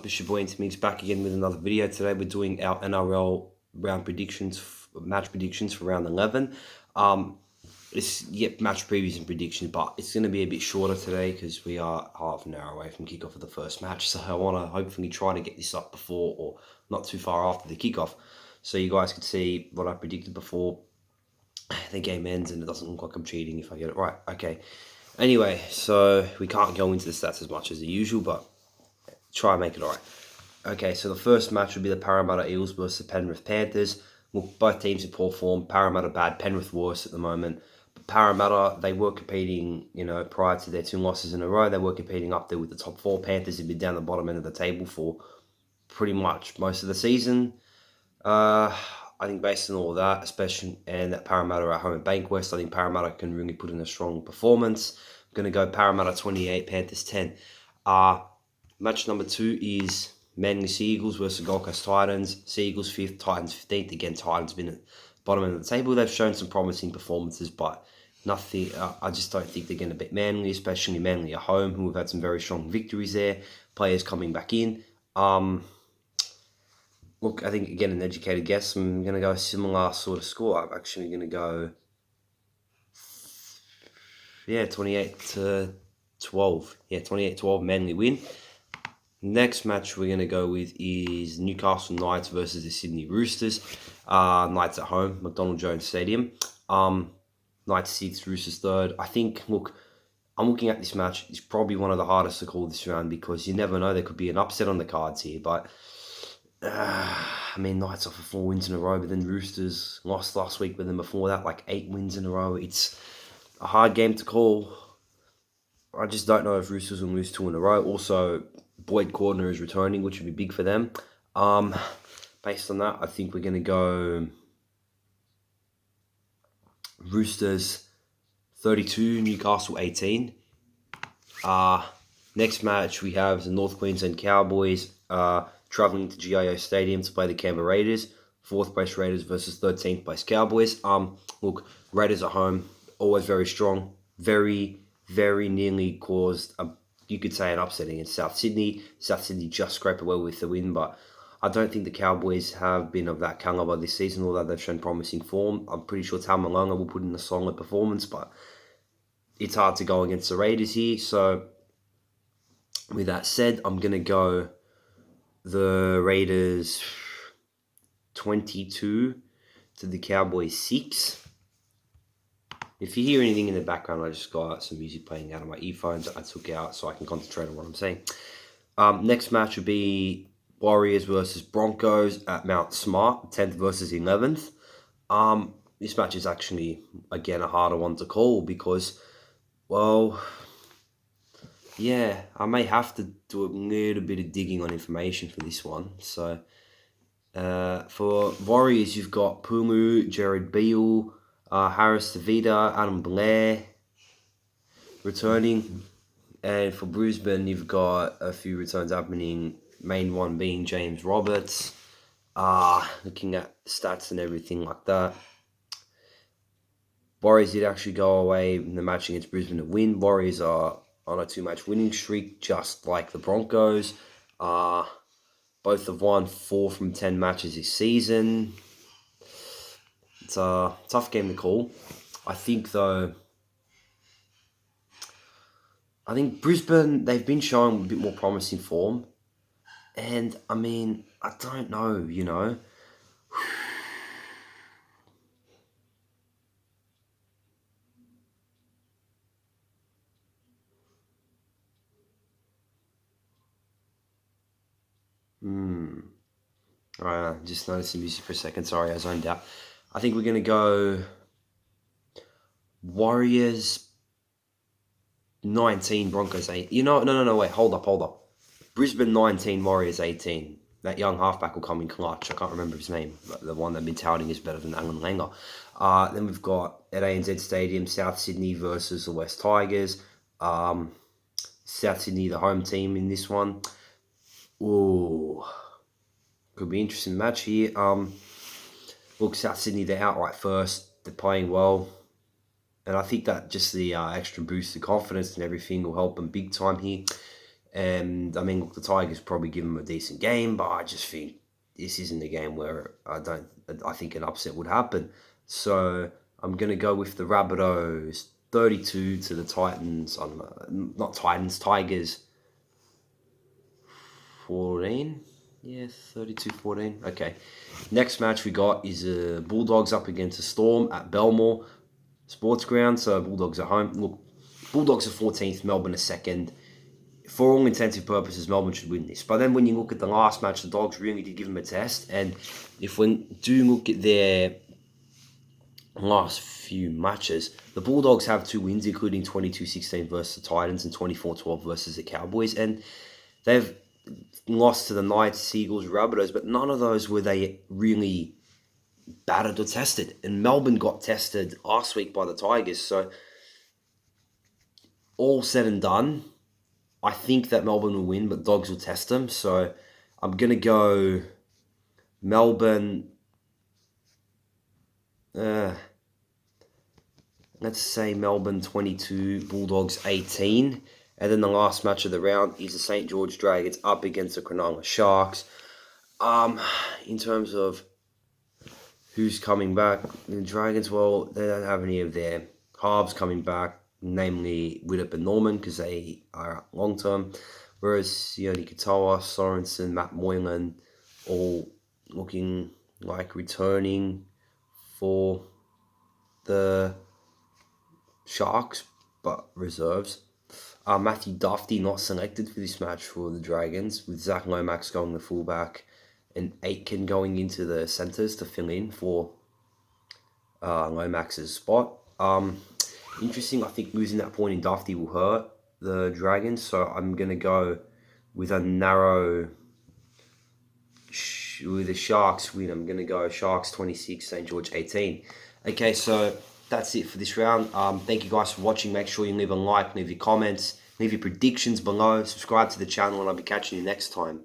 It's your boy Mix back again with another video. Today we're doing our NRL round predictions, match predictions for round 11. It's match previews and predictions, but it's going to be a bit shorter today because we are half an hour away from kickoff of the first match. So I want to hopefully try to get this up before or not too far after the kickoff, so you guys can see what I predicted before the game ends and it doesn't look like I'm cheating if I get it right. Okay. Anyway, so we can't go into the stats as much as the usual, but try and make it alright. Okay, so the first match would be the Parramatta Eels versus the Penrith Panthers. Well, both teams in poor form. Parramatta bad, Penrith worse at the moment. But Parramatta, they were competing, prior to their 2 losses in a row. They were competing up there with the top 4. Panthers had been down the bottom end of the table for pretty much most of the season. I think based on all of that, especially, and that Parramatta are at home at Bankwest, I think Parramatta can really put in a strong performance. I'm going to go Parramatta 28, Panthers 10. Match number 2 is Manly Sea Eagles versus Gold Coast Titans. Sea Eagles 5th, Titans 15th. Again, Titans been at the bottom end of the table. They've shown some promising performances, but nothing. I just don't think they're going to beat Manly, especially Manly at home, who have had some very strong victories there. Players coming back in. Look, I think, again, an educated guess. I'm going to go a similar sort of score. I'm actually going to go, 28-12. 28-12, Manly win. Next match we're going to go with is Newcastle Knights versus the Sydney Roosters. Knights at home, McDonald Jones Stadium. Knights 6th, Roosters 3rd. I think, look, I'm looking at this match. It's probably one of the hardest to call this round because you never know. There could be an upset on the cards here. But, Knights off of 4 wins in a row, but then Roosters lost last week, but then before that, 8 wins in a row. It's a hard game to call. I just don't know if Roosters will lose 2 in a row. Also, Boyd Cordner is returning, which would be big for them. Based on that, I think we're going to go Roosters 32, Newcastle 18. Next match we have the North Queensland Cowboys travelling to GIO Stadium to play the Canberra Raiders. 4th place Raiders versus 13th place Cowboys. Look, Raiders at home, always very strong, very nearly caused you could say an upset against South Sydney. South Sydney just scraped away with the win, but I don't think the Cowboys have been of that calibre this season, although they've shown promising form. I'm pretty sure Tal Malonga will put in a solid performance, but it's hard to go against the Raiders here. So, with that said, I'm going to go the Raiders 22 to the Cowboys 6. If you hear anything in the background, I just got some music playing out of my earphones I took out so I can concentrate on what I'm saying. Next match would be Warriors versus Broncos at Mount Smart, 10th versus 11th. This match is actually, again, a harder one to call because, I may have to do a little bit of digging on information for this one. So, for Warriors, you've got Pumu, Jared Beale, Harris Tavita, Adam Blair returning. And for Brisbane, you've got a few returns happening. Main one being James Roberts. Looking at stats and everything like that. Warriors did actually go away in the match against Brisbane to win. Warriors are on a 2-match winning streak, just like the Broncos. Both have won 4 from 10 matches this season. It's a tough game to call. I think Brisbane, they've been showing a bit more promising form. And, I don't know, Alright, just noticed the music for a second. Sorry, I zoned out. I think we're going to go Warriors 19, Broncos 8. No, wait, hold up. Brisbane 19, Warriors 18. That young halfback will come in clutch. I can't remember his name. But the one they've been touting is better than Alan Langer. Then we've got at ANZ Stadium, South Sydney versus the West Tigers. South Sydney, the home team in this one. Ooh. Could be an interesting match here. Look, South Sydney, they're outright first. They're playing well. And I think that just the extra boost of confidence and everything will help them big time here. And I mean, look, the Tigers probably give them a decent game, but I just think this isn't a game where I think an upset would happen. So I'm gonna go with the Rabbitohs, 32 to the Titans. Not Titans, Tigers, 14. Yeah, 32-14. Okay. Next match we got is Bulldogs up against the Storm at Belmore Sports Ground. So Bulldogs at home. Look, Bulldogs are 14th, Melbourne are 2nd. For all intensive purposes, Melbourne should win this. But then when you look at the last match, the Dogs really did give them a test. And if we do look at their last few matches, the Bulldogs have 2 wins, including 22-16 versus the Titans and 24-12 versus the Cowboys. And they've lost to the Knights, Seagulls, Rabbitohs, but none of those were they really battered or tested. And Melbourne got tested last week by the Tigers. So all said and done, I think that Melbourne will win, but Dogs will test them. So I'm going to go Melbourne. Let's say Melbourne 22, Bulldogs 18. And then the last match of the round is the St. George Dragons up against the Cronulla Sharks. In terms of who's coming back, the Dragons, well, they don't have any of their halves coming back, namely Widdop and Norman, because they are long-term. Whereas Sione Katoa, Sorensen, Matt Moylan, all looking like returning for the Sharks, but reserves. Matthew Duffy not selected for this match for the Dragons, with Zach Lomax going the fullback and Aitken going into the centres to fill in for Lomax's spot. Interesting, I think losing that point in Duffy will hurt the Dragons, so I'm going to go with a narrow, with a Sharks win. I'm going to go Sharks 26, St. George 18. Okay, so that's it for this round. Thank you guys for watching. Make sure you leave a like, leave your comments, leave your predictions below, subscribe to the channel, and I'll be catching you next time.